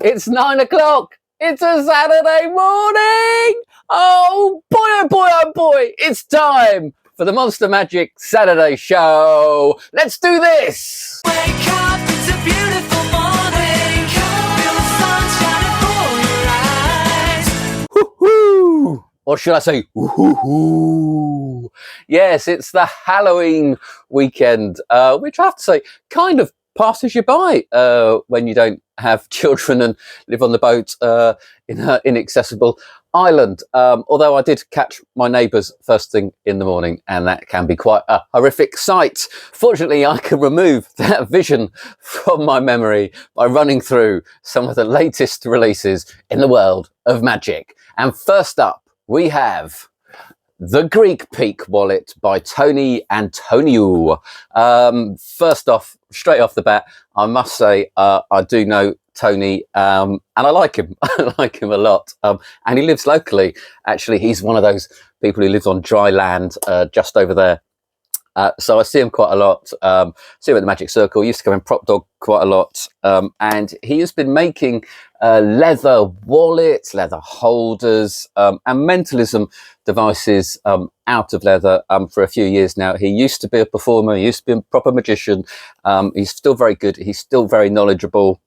It's 9 o'clock. It's a Saturday morning. Oh boy, it's time for the Monster Magic Saturday Show. Let's do this. Wake up, it's a beautiful morning. Feel the sun shining for your eyes. Woo-hoo. Or should I say, woo-hoo-hoo. Yes, it's the Halloween weekend, which I have to say kind of passes you by when you don't have children and live on the boat in an inaccessible island. Although I did catch my neighbours first thing in the morning, and that can be quite a horrific sight. Fortunately, I can remove that vision from my memory by running through some of the latest releases in the world of magic. And first up, we have The Greek Peak Wallet by Tony Antoniou. First off, straight off the bat, I must say I do know Tony, and I like him. I like him a lot. And he lives locally. Actually, he's one of those people who lives on dry land just over there. So I see him quite a lot. See him at the Magic Circle. He used to come in Prop Dog quite a lot. And he has been making leather wallets, leather holders, and mentalism devices out of leather for a few years now. He used to be a performer. He used to be a proper magician. He's still very good. He's still very knowledgeable.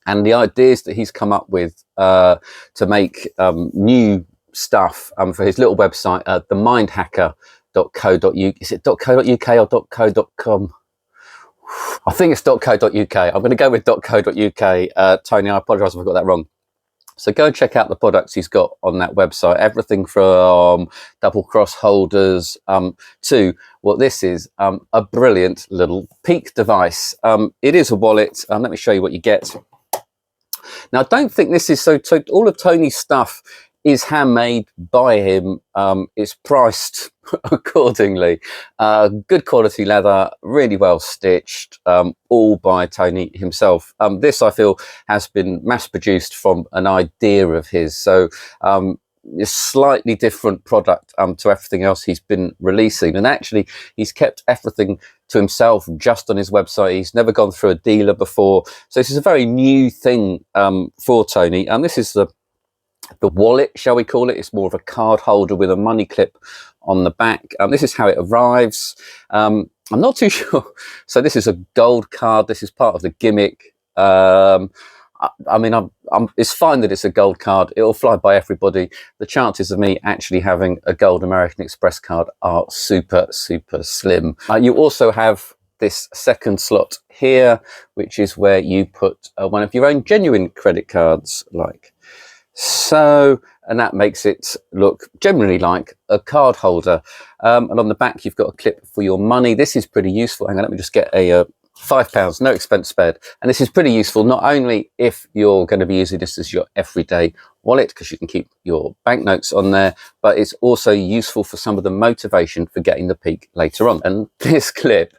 And the ideas that he's come up with to make new stuff for his little website, the mindhacker.co.uk. Is it .co.uk or .co.com? I think it's .co.uk. I'm going to go with .co.uk. Tony, I apologise if I got that wrong. So go and check out the products he's got on that website. Everything from double cross holders to what this is, a brilliant little peak device. It is a wallet. Let me show you what you get. Now, I don't think this is so all of Tony's stuff is handmade by him. It's priced accordingly. Good quality leather, really well stitched, all by Tony himself. This, I feel, has been mass produced from an idea of his. So a slightly different product to everything else he's been releasing. And actually, he's kept everything to himself just on his website. He's never gone through a dealer before. So this is a very new thing for Tony. And this is the wallet, shall we call it. It's more of a card holder with a money clip on the back. This is how it arrives. I'm not too sure. So this is a gold card. This is part of the gimmick. I mean, it's fine that it's a gold card. It'll fly by everybody. The chances of me actually having a gold American Express card are super, super slim. You also have this second slot here, which is where you put one of your own genuine credit cards, like so, and that makes it look generally like a card holder. And on the back, you've got a clip for your money. This is pretty useful. Hang on, let me just get a £5, no expense spared. And this is pretty useful, not only if you're going to be using this as your everyday wallet, because you can keep your banknotes on there, but it's also useful for some of the motivation for getting the peak later on. And this clip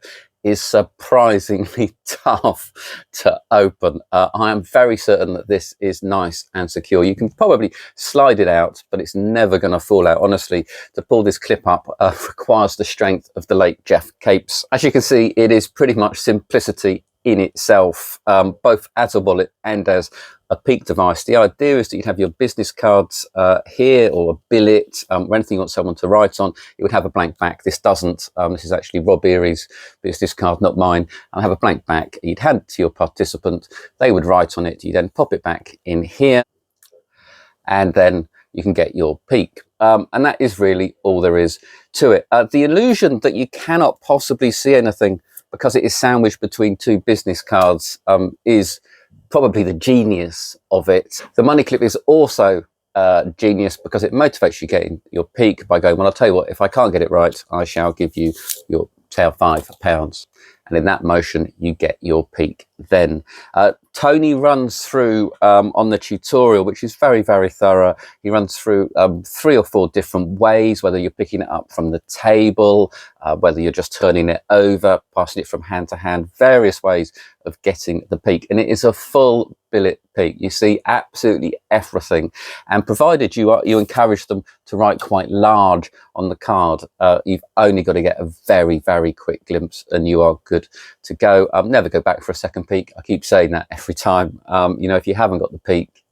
is surprisingly tough to open. I am very certain that this is nice and secure. You can probably slide it out, but it's never going to fall out. Honestly, to pull this clip up requires the strength of the late Jeff Capes. As you can see, it is pretty much simplicity in itself, both as a wallet and as a peak device. The idea is that you'd have your business cards here, or a billet, or anything you want someone to write on. It would have a blank back. This doesn't. This is actually Rob Earie's business card, not mine. I have a blank back. You'd hand it to your participant. They would write on it. You then pop it back in here, and then you can get your peak. And that is really all there is to it. The illusion that you cannot possibly see anything because it is sandwiched between two business cards is probably the genius of it. The money clip is also genius because it motivates you getting your peak by going, well, I'll tell you what, if I can't get it right, I shall give you your £5. And in that motion, you get your peak then. Tony runs through on the tutorial, which is very, very thorough. He runs through 3 or 4 different ways, whether you're picking it up from the table, whether you're just turning it over, passing it from hand to hand, various ways of getting the peak. And it is a full billet peak, you see absolutely everything. And provided you encourage them to write quite large on the card, you've only got to get a very, very quick glimpse and you are good to go. Never go back for a second peek. I keep saying that every time. You know, if you haven't got the peak,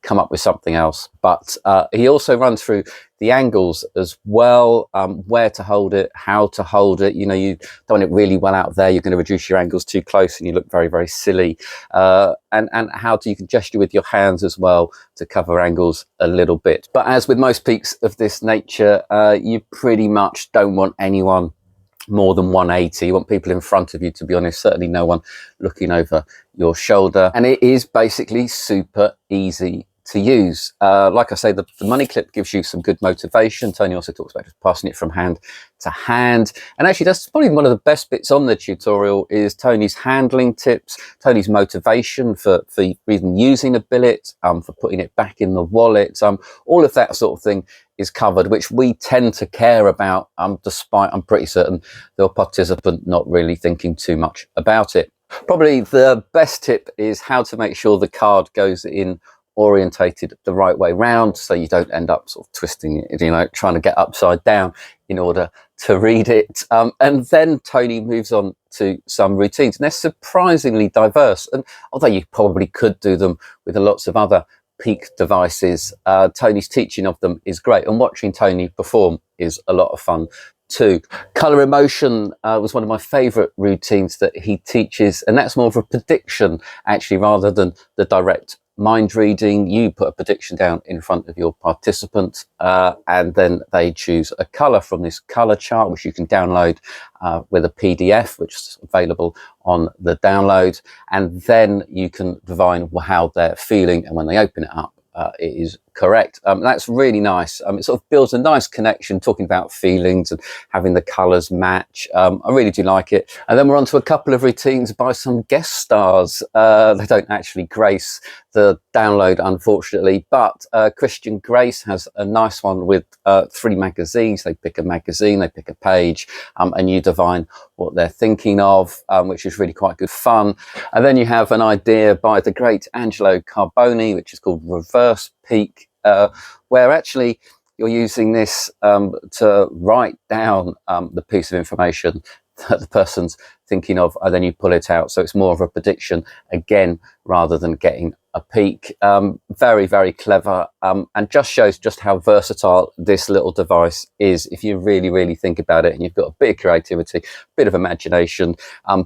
come up with something else. But he also runs through the angles as well, where to hold it, how to hold it. You know, you don't want it really well out there, you're going to reduce your angles too close and you look very, very silly. And how you can gesture with your hands as well to cover angles a little bit. But as with most peaks of this nature, you pretty much don't want anyone more than 180. You want people in front of you, to be honest, certainly no one looking over your shoulder. And it is basically super easy to use. Like I say, the money clip gives you some good motivation. Tony also talks about just passing it from hand to hand. And actually, that's probably one of the best bits on the tutorial is Tony's handling tips, Tony's motivation for even using a billet, for putting it back in the wallet. All of that sort of thing is covered, which we tend to care about, despite I'm pretty certain the participant not really thinking too much about it. Probably the best tip is how to make sure the card goes in orientated the right way round, so you don't end up sort of twisting it, you know, trying to get upside down in order to read it. And then Tony moves on to some routines, and they're surprisingly diverse. And although you probably could do them with lots of other peak devices, Tony's teaching of them is great, and watching Tony perform is a lot of fun too. Color emotion was one of my favorite routines that he teaches, and that's more of a prediction actually rather than the direct mind reading. You put a prediction down in front of your participant, and then they choose a color from this color chart, which you can download with a PDF, which is available on the download, and then you can divine how they're feeling, and when they open it up, it is correct. That's really nice. It sort of builds a nice connection, talking about feelings and having the colours match. I really do like it. And then we're on to a couple of routines by some guest stars. They don't actually grace the download, unfortunately, but Christian Grace has a nice one with 3 magazines. They pick a magazine, they pick a page, and you divine what they're thinking of, which is really quite good fun. And then you have an idea by the great Angelo Carboni, which is called Reverse Peak, where actually you're using this to write down the piece of information that the person's thinking of, and then you pull it out. So it's more of a prediction again, rather than getting a peak. Very, very clever, and just shows just how versatile this little device is if you really, really think about it and you've got a bit of creativity, a bit of imagination.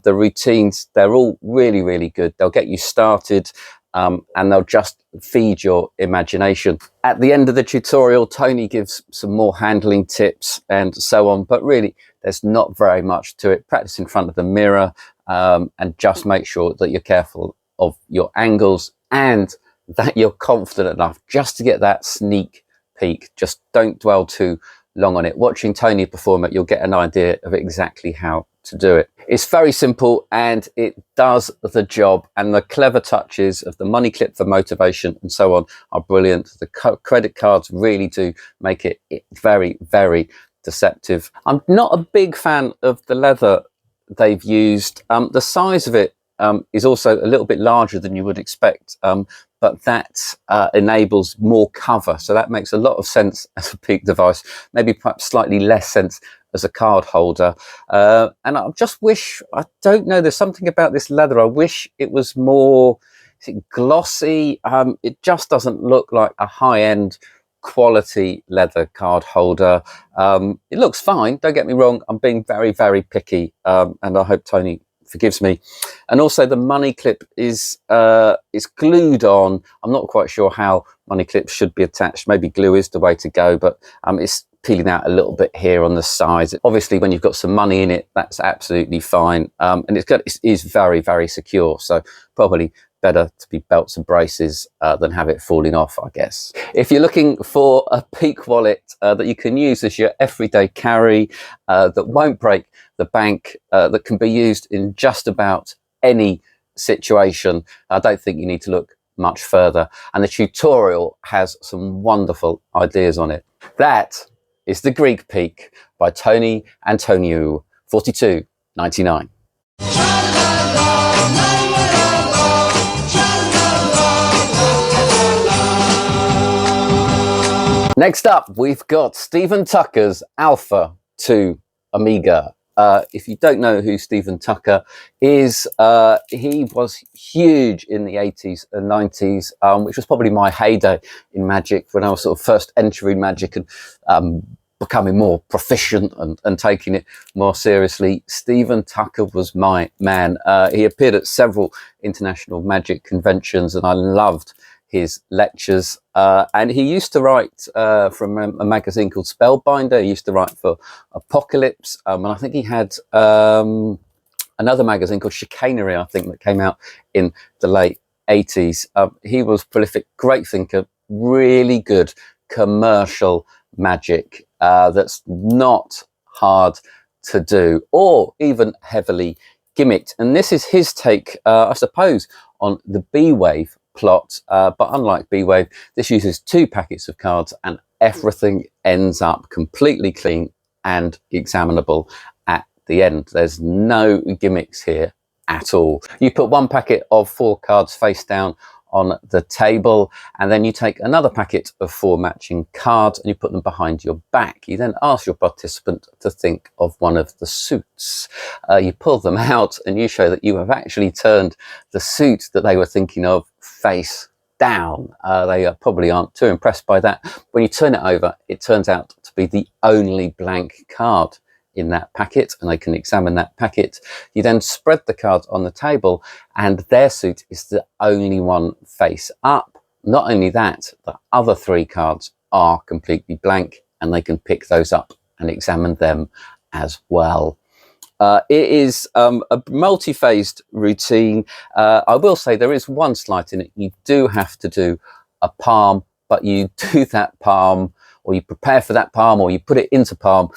The routines, they're all really, really good. They'll get you started, and they'll just feed your imagination. At the end of the tutorial, Tony gives some more handling tips and so on, but really there's not very much to it. Practice in front of the mirror, and just make sure that you're careful of your angles and that you're confident enough just to get that sneak peek. Just don't dwell too long on it. Watching Tony perform it, you'll get an idea of exactly how to do it. It's very simple and it does the job, and the clever touches of the money clip for motivation and so on are brilliant. The credit cards really do make it very, very deceptive. I'm not a big fan of the leather they've used. The size of it is also a little bit larger than you would expect, but that enables more cover, so that makes a lot of sense as a peak device, maybe perhaps slightly less sense as a card holder. And I just wish, I don't know, there's something about this leather, I wish it was more, is it glossy? It just doesn't look like a high-end quality leather card holder. It looks fine, don't get me wrong, I'm being very, very picky, and I hope Tony forgives me. And also the money clip is glued on. I'm not quite sure how money clips should be attached. Maybe glue is the way to go, but it's peeling out a little bit here on the sides. Obviously when you've got some money in it, that's absolutely fine, and it is very, very secure, so probably better to be belts and braces than have it falling off, I guess. If you're looking for a peak wallet that you can use as your everyday carry, that won't break the bank, that can be used in just about any situation, I don't think you need to look much further, and the tutorial has some wonderful ideas on it. That is the Greek Peak by Tony Antoniou, $42.99. Next up, we've got Stephen Tucker's Alpha to Omega. If you don't know who Stephen Tucker is, he was huge in the 80s and 90s, which was probably my heyday in Magic, when I was sort of first entering Magic and becoming more proficient and taking it more seriously. Stephen Tucker was my man. He appeared at several international Magic conventions, and I loved his lectures, and he used to write from a magazine called Spellbinder. He used to write for Apocalypse, and I think he had another magazine called Chicanery, I think, that came out in the late 80s. He was prolific, great thinker, really good commercial Magic that's not hard to do or even heavily gimmicked. And this is his take, I suppose, on the B-Wave plot, but unlike B-Wave, this uses 2 packets of cards and everything ends up completely clean and examinable at the end. There's no gimmicks here at all. You put 1 packet of 4 cards face down on the table, and then you take another packet of 4 matching cards and you put them behind your back. You then ask your participant to think of one of the suits. You pull them out and you show that you have actually turned the suit that they were thinking of face down. They probably aren't too impressed by that. When you turn it over, it turns out to be the only blank card in that packet, and they can examine that packet. You then spread the cards on the table and their suit is the only one face up. Not only that, the other 3 cards are completely blank and they can pick those up and examine them as well. It is a multi-phased routine. I will say there is one slight in it. You do have to do a palm, but you do that palm, or you prepare for that palm, or you put it into palm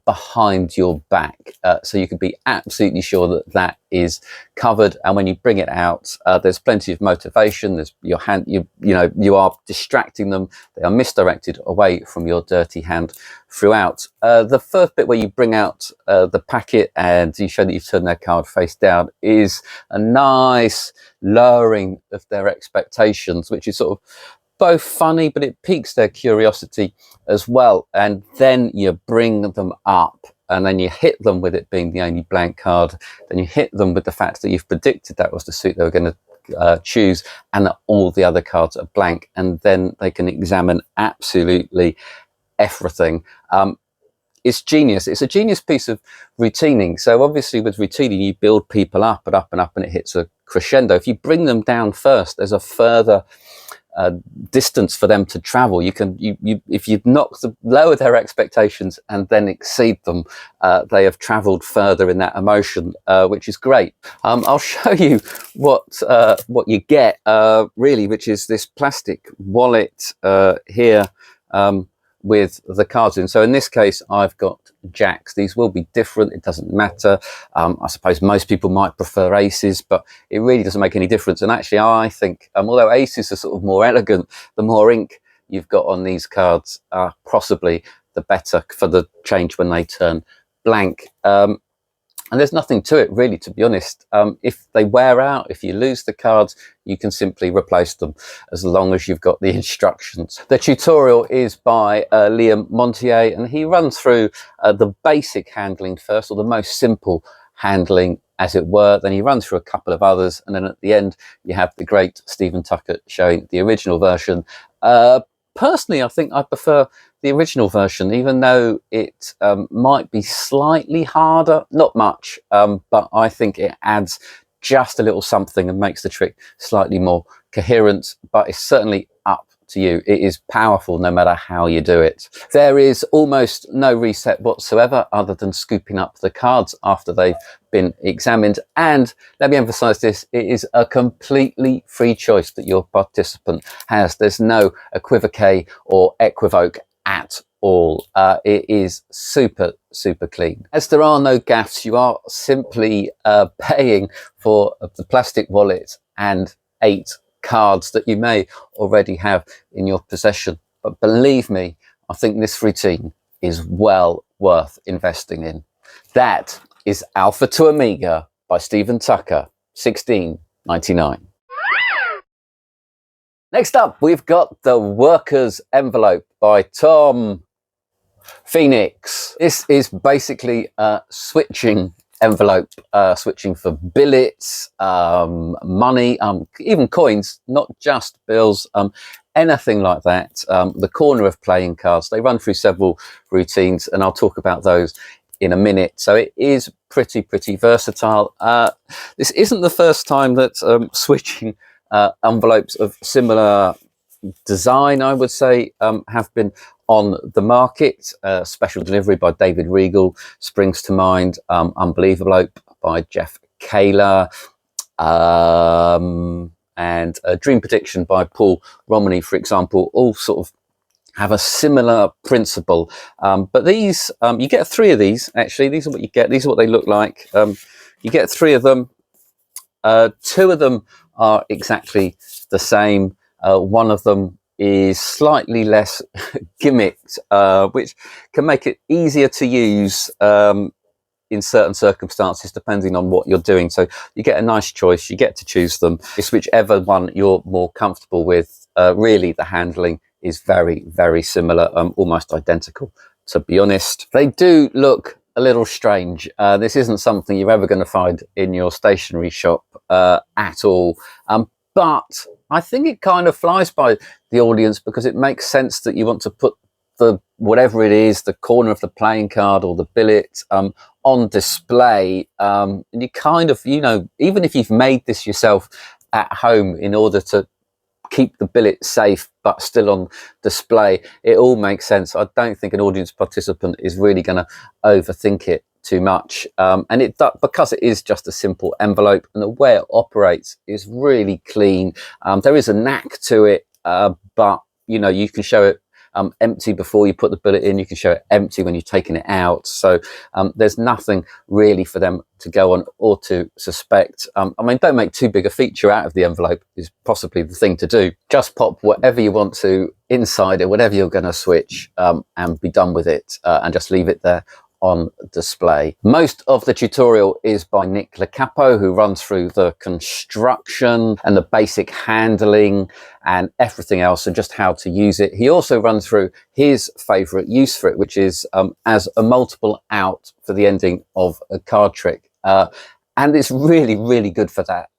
behind your back, so you can be absolutely sure that that is covered. And when you bring it out, there's plenty of motivation. There's your hand, you know, you are distracting them. They are misdirected away from your dirty hand throughout. The first bit where you bring out the packet and you show that you've turned their card face down is a nice lowering of their expectations, which is sort of both funny, but it piques their curiosity as well. And then you bring them up and then you hit them with it being the only blank card. Then you hit them with the fact that you've predicted that was the suit they were going to choose and that all the other cards are blank. And then they can examine absolutely everything. It's genius. It's a genius piece of routining. So obviously with routining, you build people up and up and up and it hits a crescendo. If you bring them down first, there's a further distance for them to travel. You can, if you lower their expectations and then exceed them, they have traveled further in that emotion, which is great. I'll show you what you get really, which is this plastic wallet here with the cards in. So in this case, I've got jacks. These will be different. It doesn't matter. I suppose most people might prefer aces, but it really doesn't make any difference. And actually, I think, although aces are sort of more elegant, the more ink you've got on these cards, possibly the better for the change when they turn blank. And there's nothing to it, really, to be honest. If they wear out, if you lose the cards, you can simply replace them as long as you've got the instructions. The tutorial is by Liam Montier, and he runs through the basic handling first, or the most simple handling, as it were. Then he runs through a couple of others, and then at the end, you have the great Stephen Tucker showing the original version. Personally, I think I prefer the original version, even though it might be slightly harder, not much, but I think it adds just a little something and makes the trick slightly more coherent, but it's certainly up to you. It is powerful no matter how you do it. There is almost no reset whatsoever other than scooping up the cards after they've been examined. And let me emphasize this, it is a completely free choice that your participant has. There's no equivocate or equivoke at all. It is super clean. As there are no gaffes, you are simply paying for the plastic wallet and 8 cards that you may already have in your possession. But believe me, I think this routine is well worth investing in. That is Alpha to Omega by Stephen Tucker, 16.99. Next up, we've got the Workers Envelope by Tom Phoenix. This is basically a switching envelope, switching for billets, money, even coins, not just bills, anything like that. The corner of playing cards. They run through several routines, and I'll talk about those in a minute. So it is pretty versatile. This isn't the first time that switching envelopes of similar design, I would say, have been on the market. Special Delivery by David Regal springs to mind. Unbelievable by Jeff Kaler, and Dream Prediction by Paul Romney, for example, all sort of have a similar principle. But these, you get 3 of these, actually. These are what you get. These are what they look like. You get 3 of them. 2 of them are exactly the same. One of them is slightly less gimmicked, which can make it easier to use in certain circumstances, depending on what you're doing. So you get a nice choice. You get to choose them. It's whichever one you're more comfortable with. Really, the handling is very similar, almost identical, to be honest. They do look a little strange. This isn't something you're ever going to find in your stationery shop at all. But I think it kind of flies by the audience, because it makes sense that you want to put the whatever it is, the corner of the playing card or the billet, on display. And you kind of, you know, even if you've made this yourself at home in order to keep the billet safe but still on display, it all makes sense. I don't think an audience participant is really going to overthink it too much, and it, because it is just a simple envelope, and the way it operates is really clean. There is a knack to it, but you know, you can show it empty before you put the billet in. You can show it empty when you're taking it out. So there's nothing really for them to go on or to suspect. I mean, don't make too big a feature out of the envelope is possibly the thing to do. Just pop whatever you want to inside it, whatever you're going to switch, and be done with it, and just leave it there on display. Most of the tutorial is by Nick Lecapo, who runs through the construction and the basic handling and everything else, and just how to use it. He also runs through his favorite use for it, which is as a multiple out for the ending of a card trick. And it's really good for that.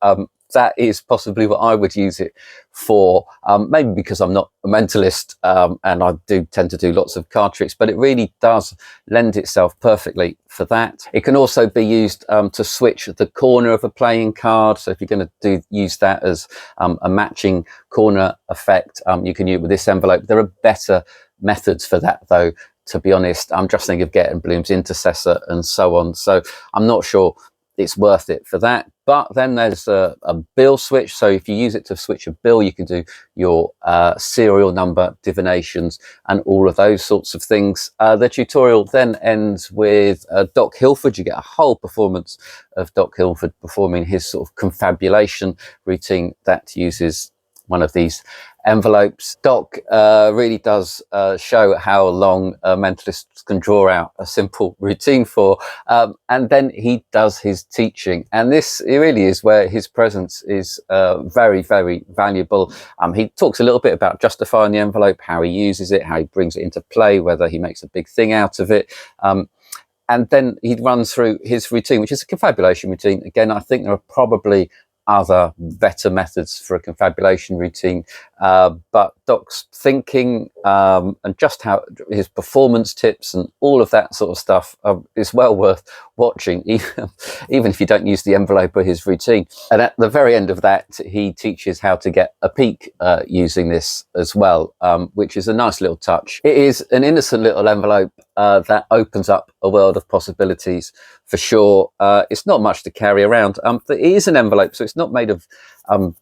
That is possibly what I would use it for, maybe because I'm not a mentalist, and I do tend to do lots of card tricks, but it really does lend itself perfectly for that. It can also be used to switch the corner of a playing card. So if you're going to use that as a matching corner effect, you can use it with this envelope. There are better methods for that, though, to be honest. I'm just thinking of Getting Bloom's Intercessor and so on. So I'm not sure it's worth it for that. But then there's a bill switch. So if you use it to switch a bill, you can do your serial number divinations and all of those sorts of things. The tutorial then ends with Doc Hilford. You get a whole performance of Doc Hilford performing his sort of confabulation routine that uses one of these envelopes. Doc really does show how long mentalists can draw out a simple routine for, and then he does his teaching, and this really is where his presence is very valuable. He talks a little bit about justifying the envelope, how he uses it, how he brings it into play, whether he makes a big thing out of it, and then he runs through his routine, which is a confabulation routine. Again, I think there are probably other better methods for a confabulation routine, but Doc's thinking and just how his performance tips and all of that sort of stuff is well worth watching, even if you don't use the envelope or his routine. And at the very end of that, he teaches how to get a peek using this as well, which is a nice little touch. It is an innocent little envelope that opens up a world of possibilities for sure. It's not much to carry around. It is an envelope, so it's not made of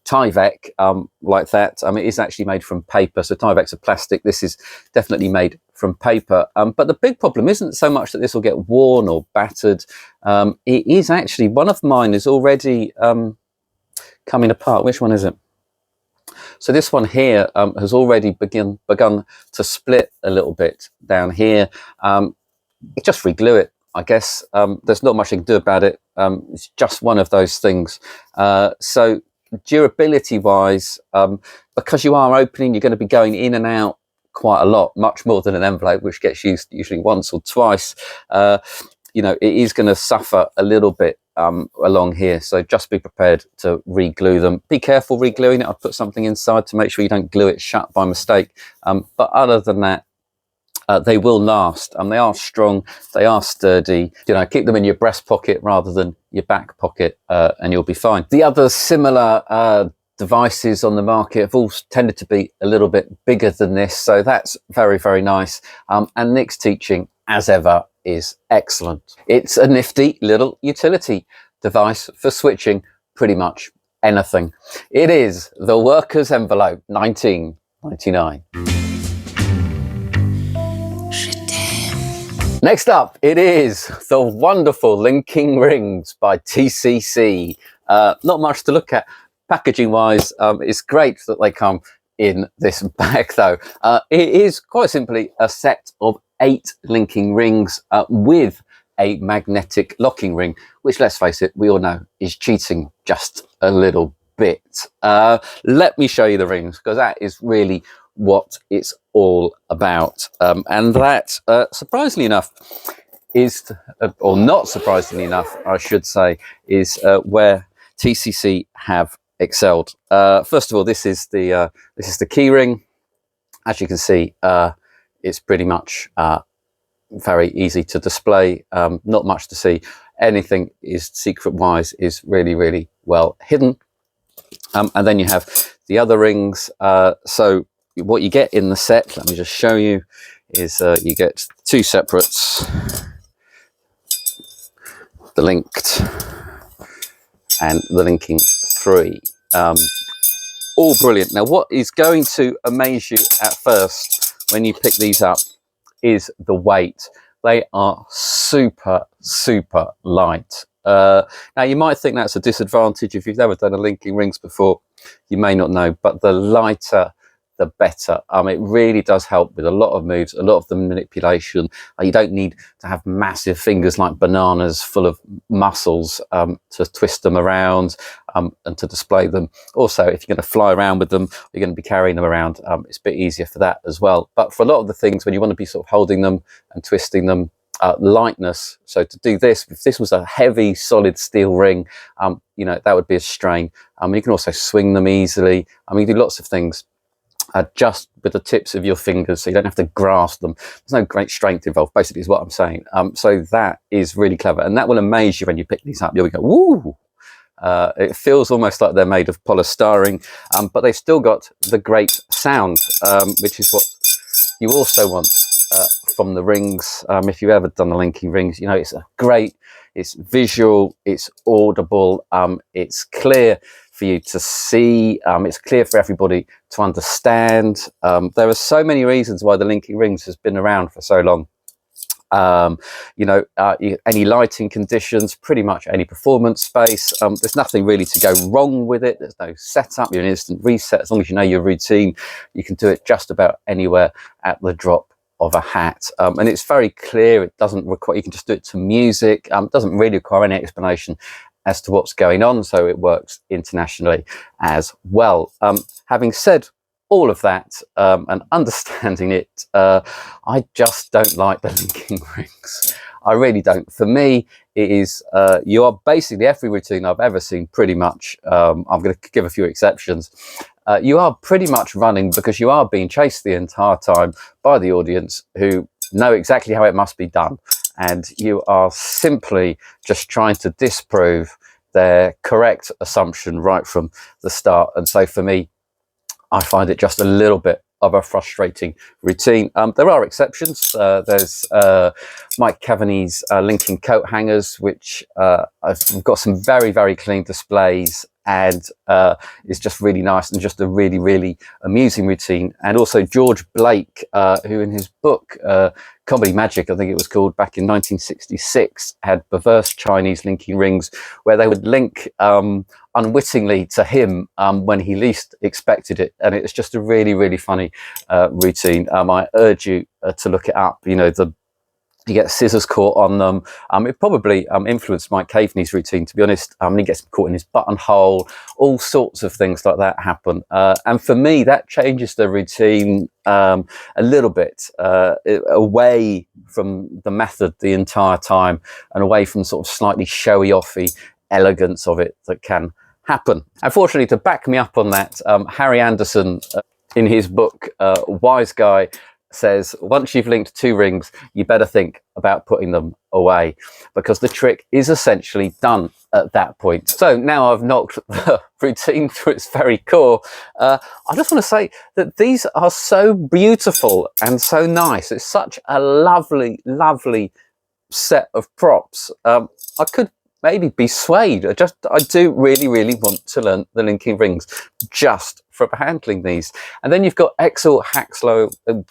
Tyvek like that. It is actually made from paper. So Tyvek's a plastic. This is definitely made from paper. But the big problem isn't so much that this will get worn or battered. It is actually, one of mine is already coming apart. Which one is it? So this one here has already begun to split a little bit down here. Just reglue it, I guess. There's not much you can do about it. It's just one of those things. So durability wise, because you are opening, you're going to be going in and out quite a lot, much more than an envelope, which gets used usually once or twice. You know, it is going to suffer a little bit along here, so just be prepared to re-glue them. Be careful re-gluing it. I'll put something inside to make sure you don't glue it shut by mistake, but other than that, they will last. They are strong, they are sturdy. You know, keep them in your breast pocket rather than your back pocket, and you'll be fine. The other similar devices on the market have all tended to be a little bit bigger than this, so that's very, very nice. And Nick's teaching, as ever, is excellent. It's a nifty little utility device for switching pretty much anything. It is the Workers Envelope 1999. Next up, it is the wonderful Linking Rings by TCC. Not much to look at packaging wise. It's great that they come in this bag though. It is quite simply a set of 8 linking rings with a magnetic locking ring, which, let's face it, we all know is cheating just a little bit. Let me show you the rings, because that is really what it's all about. And that, surprisingly enough, is, or not surprisingly enough, I should say, is where TCC have excelled. First of all, this is the key ring. As you can see, it's pretty much very easy to display. Not much to see. Anything is secret wise is really, really well hidden. And then you have the other rings. So what you get in the set, let me just show you, is you get 2 separates, the linked and the linking 3. All brilliant. Now, what is going to amaze you at first when you pick these up is the weight. They are super, super light. Now, you might think that's a disadvantage. If you've never done a linking rings before, you may not know, but the lighter, the better. It really does help with a lot of moves, a lot of the manipulation. You don't need to have massive fingers like bananas full of muscles to twist them around and to display them. Also, if you're going to fly around with them, you're going to be carrying them around, it's a bit easier for that as well. But for a lot of the things, when you want to be sort of holding them and twisting them, lightness. So to do this, if this was a heavy solid steel ring, you know, that would be a strain. You can also swing them easily. You do lots of things just with the tips of your fingers, so you don't have to grasp them. There's no great strength involved, basically, is what I'm saying. So that is really clever, and that will amaze you when you pick these up. You'll go, woo! It feels almost like they're made of polystyrene, but they've still got the great sound, which is what you also want from the rings. If you've ever done the linking rings, you know it's great. It's visual, it's audible, it's clear for you to see, it's clear for everybody to understand. There are so many reasons why the linking rings has been around for so long. You know, any lighting conditions, pretty much any performance space. There's nothing really to go wrong with it. There's no setup. You're an instant reset. As long as you know your routine, you can do it just about anywhere at the drop of a hat. And it's very clear. It doesn't require, you can just do it to music. It doesn't really require any explanation as to what's going on, so it works internationally as well. Having said all of that, and understanding it, I just don't like the linking rings. I really don't. For me, it is, you are basically, every routine I've ever seen pretty much, I'm going to give a few exceptions, you are pretty much running because you are being chased the entire time by the audience who know exactly how it must be done. And you are simply just trying to disprove their correct assumption right from the start. And so for me, I find it just a little bit of a frustrating routine. There are exceptions. There's Mike Cavaney's linking coat hangers, which I've got some very, very clean displays, and it's just really nice and just a really, really amusing routine. And also George Blake, who in his book, Comedy Magic, I think it was called, back in 1966, had perverse Chinese linking rings where they would link unwittingly to him when he least expected it. And it's just a really, really funny routine. I urge you to look it up. You know, you get scissors caught on them. It probably influenced Mike Caveney's routine, to be honest. He gets caught in his buttonhole. All sorts of things like that happen. And for me, that changes the routine a little bit, away from the method the entire time and away from sort of slightly showy-offy elegance of it that can happen. Unfortunately, to back me up on that, Harry Anderson, in his book, Wise Guy, says once you've linked 2 rings, you better think about putting them away, because the trick is essentially done at that point. So now I've knocked the routine to its very core, I just want to say that these are so beautiful and so nice. It's such a lovely, lovely set of props. I could maybe be swayed. I do really, really want to learn the linking rings just from handling these. And then you've got Axel Hexlow, and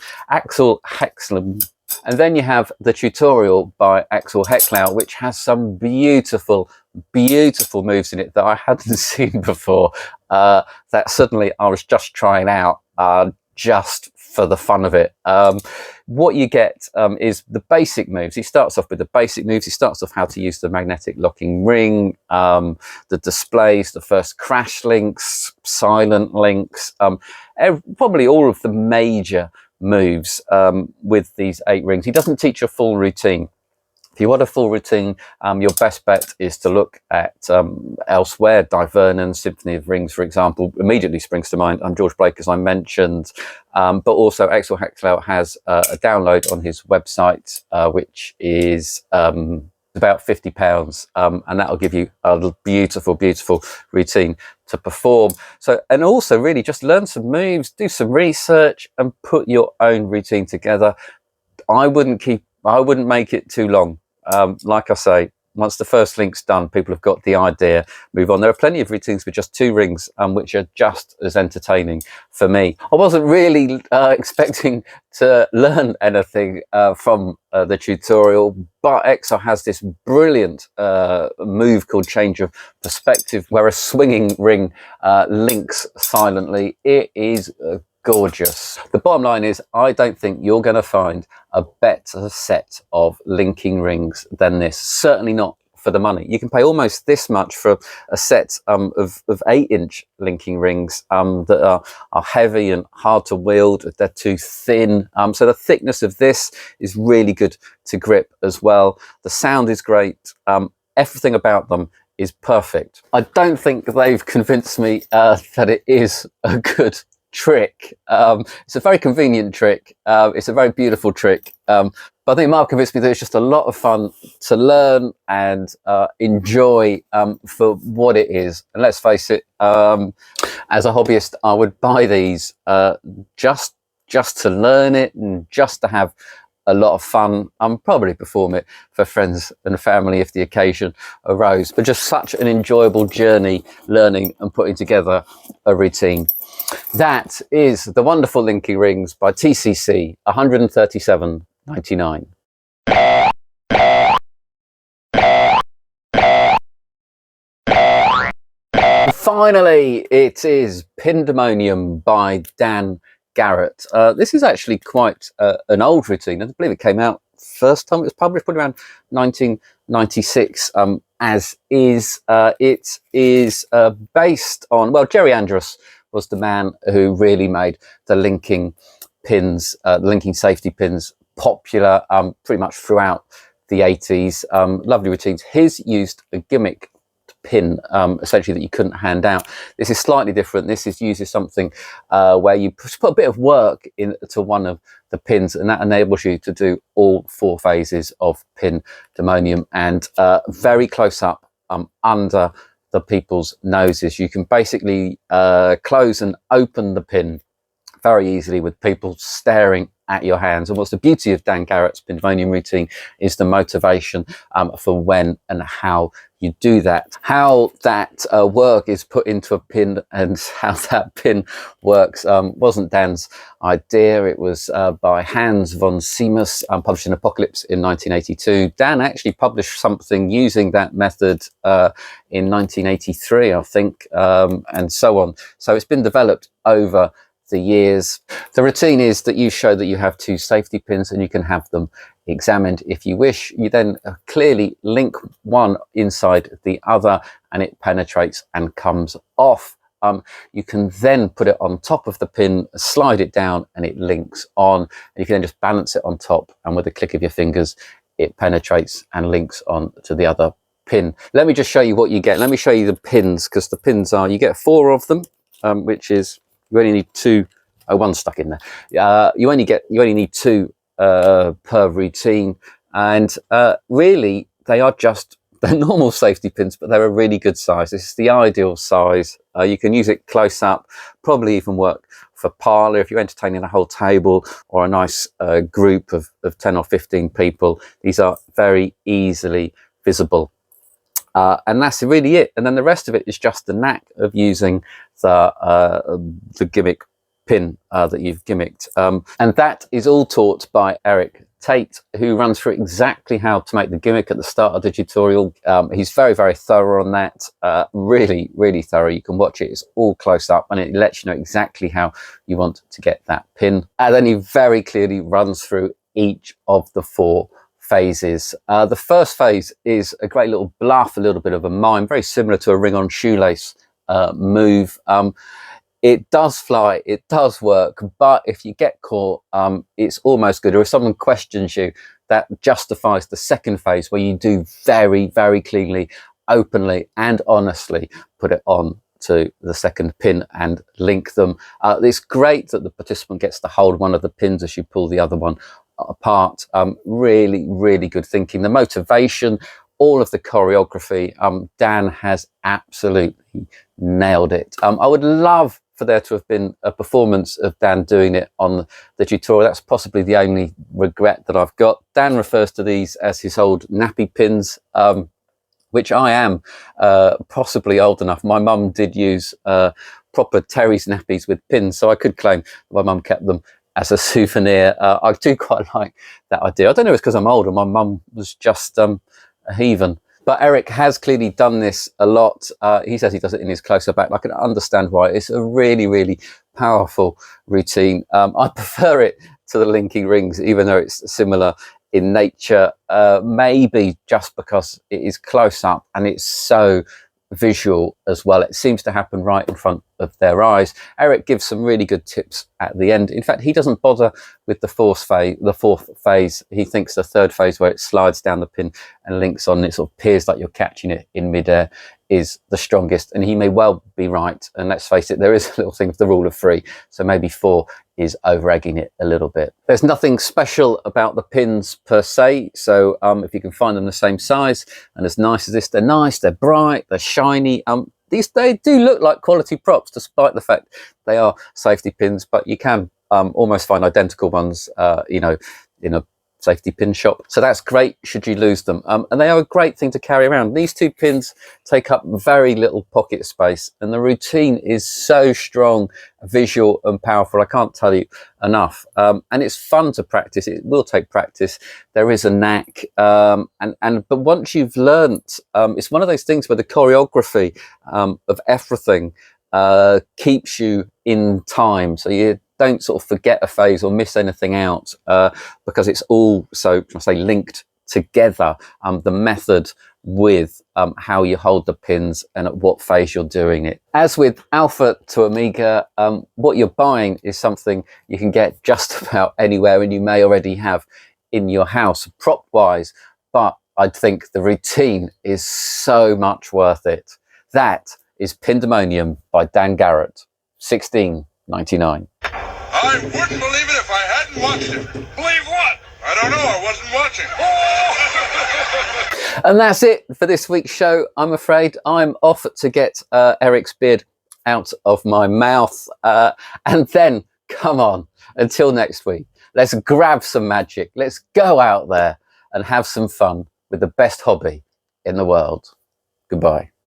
then you have the tutorial by Axel Hexlow, which has some beautiful, beautiful moves in it that I hadn't seen before, that suddenly I was just trying out, just for the fun of it. What you get is the basic moves. He starts off with the basic moves. He starts off how to use the magnetic locking ring, the displays, the first crash links, silent links, probably all of the major moves with these 8 rings. He doesn't teach a full routine. If you want a full routine, your best bet is to look at elsewhere. Di Vernon, Symphony of Rings, for example, immediately springs to mind. George Blake, as I mentioned, but also Axel Hexlow has a download on his website, which is about £50, and that'll give you a beautiful, beautiful routine to perform. So, and also really just learn some moves, do some research, and put your own routine together. I wouldn't make it too long. Like I say, once the first link's done, people have got the idea, move on. There are plenty of routines with just 2 rings, which are just as entertaining for me. I wasn't really expecting to learn anything from the tutorial, but Exo has this brilliant move called change of perspective, where a swinging ring links silently. It is gorgeous. The bottom line is, I don't think you're going to find a better set of linking rings than this. Certainly not for the money. You can pay almost this much for a set of 8-inch linking rings that are heavy and hard to wield. They're too thin. So the thickness of this is really good to grip as well. The sound is great. Everything about them is perfect. I don't think they've convinced me that it is a good trick. It's a very convenient trick. It's a very beautiful trick. But I think Mark convinced me that it's just a lot of fun to learn and enjoy for what it is. And let's face it, as a hobbyist, I would buy these just to learn it and just to have a lot of fun. Probably perform it for friends and family if the occasion arose. But just such an enjoyable journey learning and putting together a routine. That is the wonderful linking rings by TCC, 137.99. Finally, it is Pendemonium by Dan Garrett. This is actually quite an old routine. I believe it came out first time it was published, probably around 1996. As is, it is based on, well, Jerry Andrus was the man who really made the linking pins, linking safety pins popular pretty much throughout the 80s. Lovely routines. His used a gimmick pin, essentially, that you couldn't hand out. This is slightly different. This uses something where you put a bit of work into one of the pins, and that enables you to do all 4 phases of Pendemonium, and very close up under the people's noses. You can basically close and open the pin very easily with people staring at your hands. And what's the beauty of Dan Garrett's Pendemonium routine is the motivation for when and how you do that. How that work is put into a pin and how that pin works wasn't Dan's idea. It was by Hans von Siemus, published in Apocalypse in 1982. Dan actually published something using that method in 1983, I think, and so on. So it's been developed over the years. The routine is that you show that you have 2 safety pins and you can have them examined if you wish. You then clearly link one inside the other and it penetrates and comes off. You can then put it on top of the pin, slide it down, and it links on. You can then just balance it on top, and with a click of your fingers, it penetrates and links on to the other pin. Let me just show you what you get. Let me show you the pins, because the pins are, you get 4 of them, which is, you only need 2. Oh, one's stuck in there. You only need 2 per routine, and really they are just the normal safety pins, but they're a really good size. This is the ideal size. You can use it close up, probably even work for parlour if you're entertaining a whole table or a nice group of 10 or 15 people. These are very easily visible. And that's really it. And then the rest of it is just the knack of using the gimmick pin that you've gimmicked. And that is all taught by Eric Tate, who runs through exactly how to make the gimmick at the start of the tutorial. He's very, very thorough on that. Really, really thorough. You can watch it. It's all close up and it lets you know exactly how you want to get that pin. And then he very clearly runs through each of the 4 phases. The first phase is a great little bluff, a little bit of a mime, very similar to a ring on shoelace move. It does fly, it does work, but if you get caught, it's almost good. Or if someone questions you, that justifies the second phase, where you do very, very cleanly, openly and honestly put it on to the second pin and link them. It's great that the participant gets to hold one of the pins as you pull the other one apart. Really, really good thinking. The motivation, all of the choreography, Dan has absolutely nailed it. I would love for there to have been a performance of Dan doing it on the tutorial. That's possibly the only regret that I've got. Dan refers to these as his old nappy pins, which I am possibly old enough. My mum did use proper Terry's nappies with pins, so I could claim my mum kept them as a souvenir. I do quite like that idea. I don't know if it's because I'm older. My mum was just a heathen. But Eric has clearly done this a lot. He says he does it in his close-up act. I can understand why. It's a really, really powerful routine. I prefer it to the linking rings, even though it's similar in nature, maybe just because it is close-up and it's so visual as well. It seems to happen right in front of their eyes. Eric gives some really good tips at the end. In fact, he doesn't bother with the 4th phase. He thinks the 3rd phase, where it slides down the pin and links on, it sort of appears like you're catching it in midair, is the strongest. And he may well be right. And let's face it, there is a little thing of the rule of 3. So maybe 4 is over-egging it a little bit. There's nothing special about the pins per se. So if you can find them the same size and as nice as this, they're nice, they're bright, they're shiny. They do look like quality props, despite the fact they are safety pins, but you can almost find identical ones, in a safety pin shop. So that's great should you lose them. And they are a great thing to carry around. These 2 pins take up very little pocket space, and the routine is so strong, visual and powerful. I can't tell you enough. And it's fun to practice. It will take practice. There is a knack. But once you've learnt, it's one of those things where the choreography of everything keeps you in time. So you don't sort of forget a phase or miss anything out, because it's all so, I say, linked together. The method with how you hold the pins and at what phase you're doing it. As with Alpha to Omega, what you're buying is something you can get just about anywhere, and you may already have in your house prop wise, but I think the routine is so much worth it. That is Pendemonium by Dan Garrett, $16.99. I wouldn't believe it if I hadn't watched it. Believe what? I don't know. I wasn't watching. Oh! And that's it for this week's show. I'm afraid I'm off to get Eric's beard out of my mouth. And then, come on, until next week, let's grab some magic. Let's go out there and have some fun with the best hobby in the world. Goodbye.